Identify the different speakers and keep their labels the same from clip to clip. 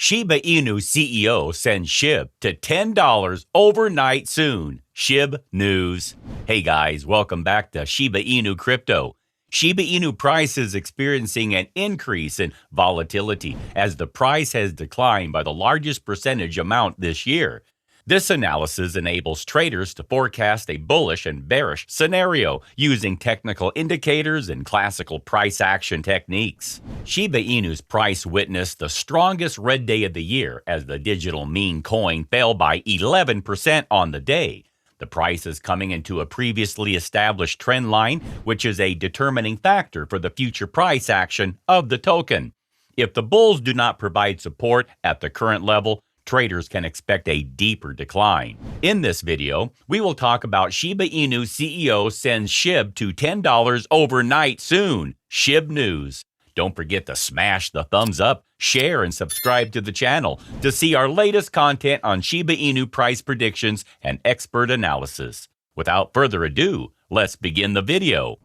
Speaker 1: Shiba Inu CEO sends Shib to $10 overnight soon. Shib News. Hey guys, welcome back to Shiba Inu Crypto. Shiba Inu price is experiencing an increase in volatility as the price has declined by the largest percentage amount this year. This analysis enables traders to forecast a bullish and bearish scenario using technical indicators and classical price action techniques. Shiba Inu's price witnessed the strongest red day of the year as the digital meme coin fell by 11% on the day. The price is coming into a previously established trend line, which is a determining factor for the future price action of the token. If the bulls do not provide support at the current level, traders can expect a deeper decline. In this video, we will talk about Shiba Inu CEO sends Shib to $10 overnight soon. Shib News. Don't forget to smash the thumbs up, share, and subscribe to the channel to see our latest content on Shiba Inu price predictions and expert analysis. Without further ado, let's begin the video.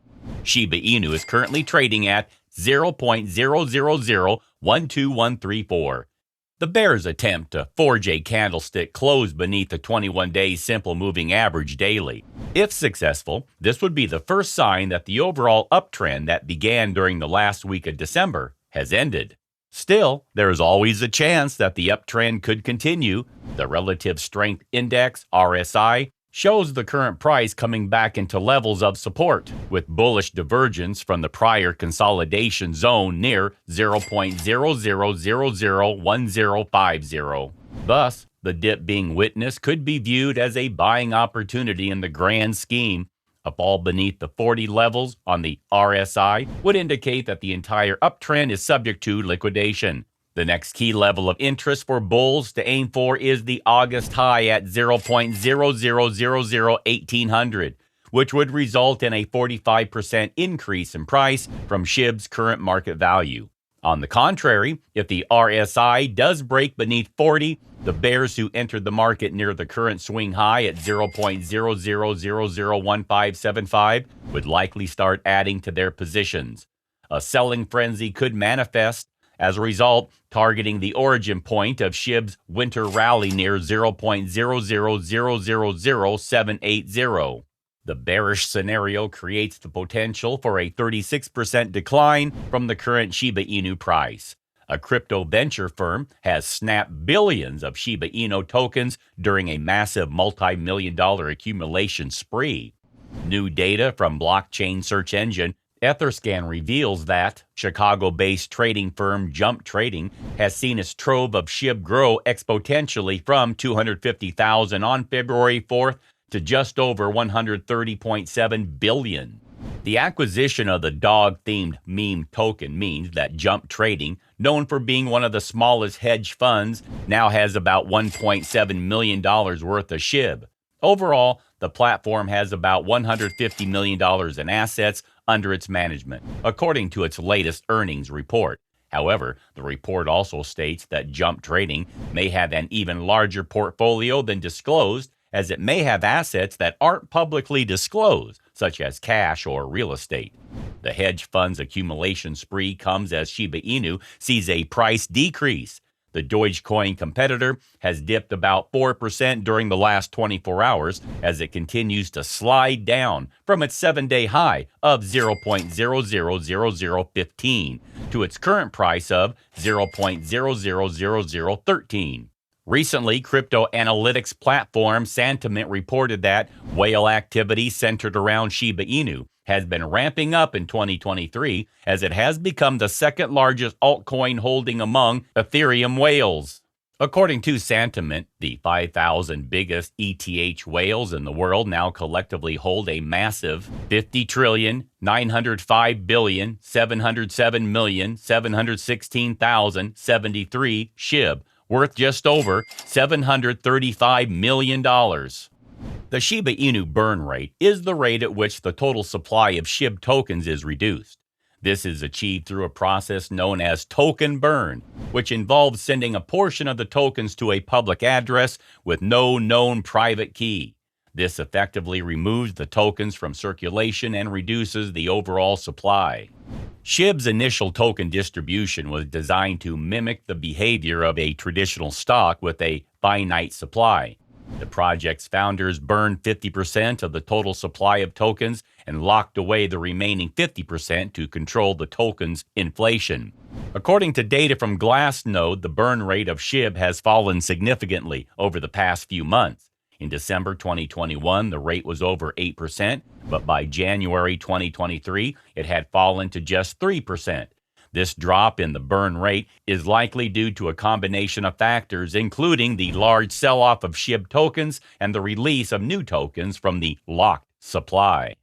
Speaker 1: Shiba Inu is currently trading at 0.00012134. The bear's attempt to forge a candlestick closed beneath the 21-day simple moving average daily. If successful, this would be the first sign that the overall uptrend that began during the last week of December has ended. Still, there is always a chance that the uptrend could continue. The Relative Strength Index, RSI, shows the current price coming back into levels of support, with bullish divergence from the prior consolidation zone near 0.00001050. Thus, the dip being witnessed could be viewed as a buying opportunity in the grand scheme. A fall beneath the 40 levels on the RSI would indicate that the entire uptrend is subject to liquidation. The next key level of interest for bulls to aim for is the August high at 0.00001800, which would result in a 45% increase in price from Shib's current market value. On the contrary, if the RSI does break beneath 40, the bears who entered the market near the current swing high at 0.00001575 would likely start adding to their positions. A selling frenzy could manifest, as a result, targeting the origin point of Shib's winter rally near 0.00000780. The bearish scenario creates the potential for a 36% decline from the current Shiba Inu price. A crypto venture firm has snapped billions of Shiba Inu tokens during a massive multi-million-dollar accumulation spree. New data from blockchain search engine Etherscan reveals that Chicago-based trading firm Jump Trading has seen its trove of Shib grow exponentially from 250,000 on February 4th to just over 130.7 billion. The acquisition of the dog-themed meme token means that Jump Trading, known for being one of the smallest hedge funds, now has about $1.7 million worth of Shib. Overall, the platform has about $150 million in assets under its management, according to its latest earnings report. However, the report also states that Jump Trading may have an even larger portfolio than disclosed, as it may have assets that aren't publicly disclosed, such as cash or real estate. The hedge fund's accumulation spree comes as Shiba Inu sees a price decrease. The Dogecoin competitor has dipped about 4% during the last 24 hours as it continues to slide down from its 7-day high of 0.000015 to its current price of 0.000013. Recently, crypto analytics platform Santiment reported that whale activity centered around Shiba Inu has been ramping up in 2023 as it has become the second largest altcoin holding among Ethereum whales. According to Santiment, the 5,000 biggest ETH whales in the world now collectively hold a massive 50,905,707,716,073 Shib, worth just over $735 million. The Shiba Inu burn rate is the rate at which the total supply of Shib tokens is reduced. This is achieved through a process known as token burn, which involves sending a portion of the tokens to a public address with no known private key. This effectively removes the tokens from circulation and reduces the overall supply. Shib's initial token distribution was designed to mimic the behavior of a traditional stock with a finite supply. The project's founders burned 50% of the total supply of tokens and locked away the remaining 50% to control the token's inflation. According to data from Glassnode, the burn rate of Shib has fallen significantly over the past few months. In December 2021, the rate was over 8%, but by January 2023, it had fallen to just 3%. This drop in the burn rate is likely due to a combination of factors, including the large sell-off of SHIB tokens and the release of new tokens from the locked supply.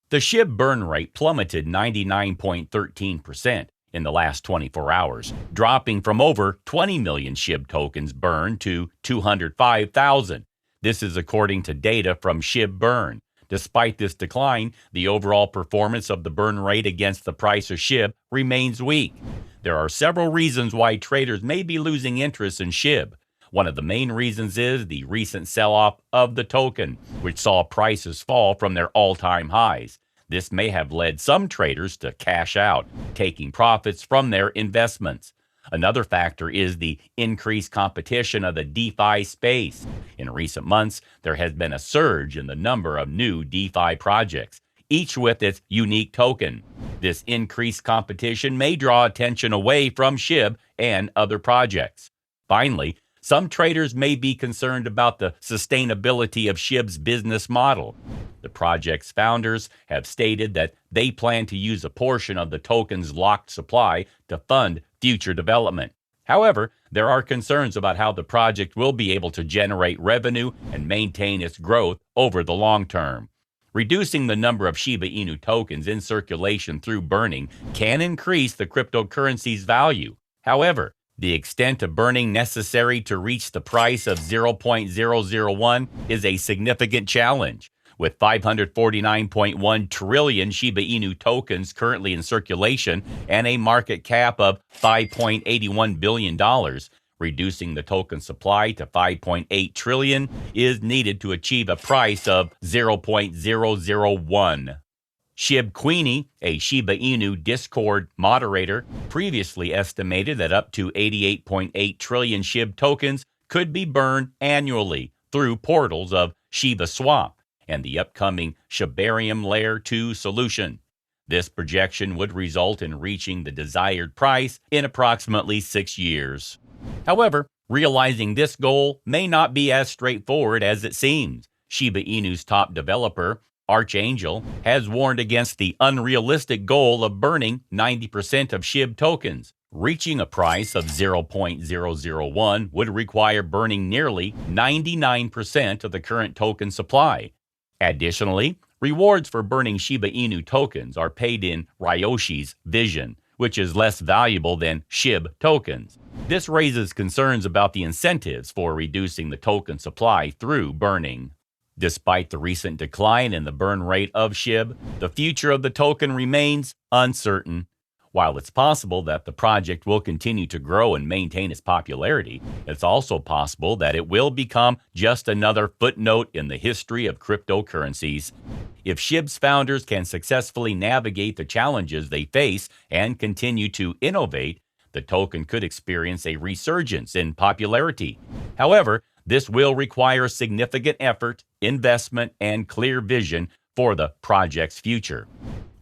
Speaker 1: The SHIB burn rate plummeted 99.13% in the last 24 hours, dropping from over 20 million SHIB tokens burned to 205,000. This is according to data from SHIB Burn. Despite this decline, the overall performance of the burn rate against the price of SHIB remains weak. There are several reasons why traders may be losing interest in SHIB. One of the main reasons is the recent sell-off of the token, which saw prices fall from their all-time highs. This may have led some traders to cash out, taking profits from their investments. Another factor is the increased competition of the DeFi space. In recent months, there has been a surge in the number of new DeFi projects, each with its unique token. This increased competition may draw attention away from SHIB and other projects. Finally, some traders may be concerned about the sustainability of SHIB's business model. The project's founders have stated that they plan to use a portion of the token's locked supply to fund future development. However, there are concerns about how the project will be able to generate revenue and maintain its growth over the long term. Reducing the number of Shiba Inu tokens in circulation through burning can increase the cryptocurrency's value. However, the extent of burning necessary to reach the price of 0.001 is a significant challenge. With 549.1 trillion Shiba Inu tokens currently in circulation and a market cap of $5.81 billion, reducing the token supply to 5.8 trillion is needed to achieve a price of 0.001. Shib Queenie, a Shiba Inu Discord moderator, previously estimated that up to 88.8 trillion SHIB tokens could be burned annually through portals of shibaswap and the upcoming Shibarium Layer 2 solution. This projection would result in reaching the desired price in approximately 6 years. However, realizing this goal may not be as straightforward as it seems. Shiba Inu's top developer, Archangel, has warned against the unrealistic goal of burning 90% of SHIB tokens. Reaching a price of 0.001 would require burning nearly 99% of the current token supply. Additionally, rewards for burning Shiba Inu tokens are paid in Ryoshi's Vision, which is less valuable than SHIB tokens. This raises concerns about the incentives for reducing the token supply through burning. Despite the recent decline in the burn rate of SHIB, the future of the token remains uncertain. While it's possible that the project will continue to grow and maintain its popularity, it's also possible that it will become just another footnote in the history of cryptocurrencies. If SHIB's founders can successfully navigate the challenges they face and continue to innovate, the token could experience a resurgence in popularity. However, this will require significant effort, investment, and clear vision for the project's future.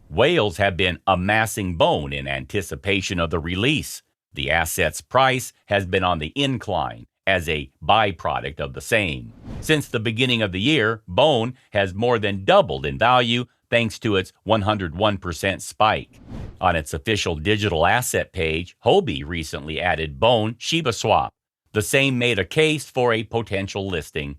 Speaker 1: Whales have been amassing bone in anticipation of the release. The asset's price has been on the incline as a byproduct of the same. Since the beginning of the year, bone has more than doubled in value thanks to its 101% spike. On its official digital asset page, Huobi recently added bone shibaswap. The same made a case for a potential listing.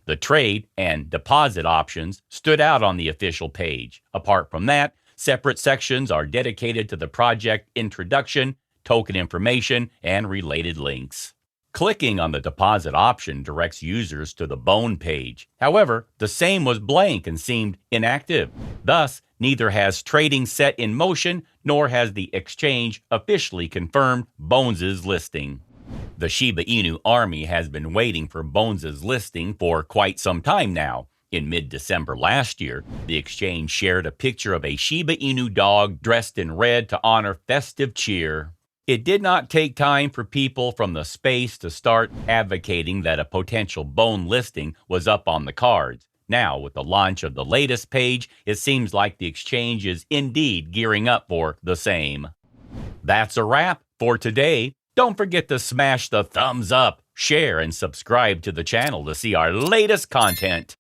Speaker 1: The trade and deposit options stood out on the official page. Apart from that, separate sections are dedicated to the project introduction, token information, and related links. Clicking on the deposit option directs users to the Bone page. However, the same was blank and seemed inactive. Thus, neither has trading set in motion nor has the exchange officially confirmed Bones' listing. The Shiba Inu army has been waiting for Bones' listing for quite some time now. In mid-December last year, the exchange shared a picture of a Shiba Inu dog dressed in red to honor festive cheer. It did not take time for people from the space to start advocating that a potential bone listing was up on the cards. Now, with the launch of the latest page, it seems like the exchange is indeed gearing up for the same. That's a wrap for today. Don't forget to smash the thumbs up, share, and subscribe to the channel to see our latest content.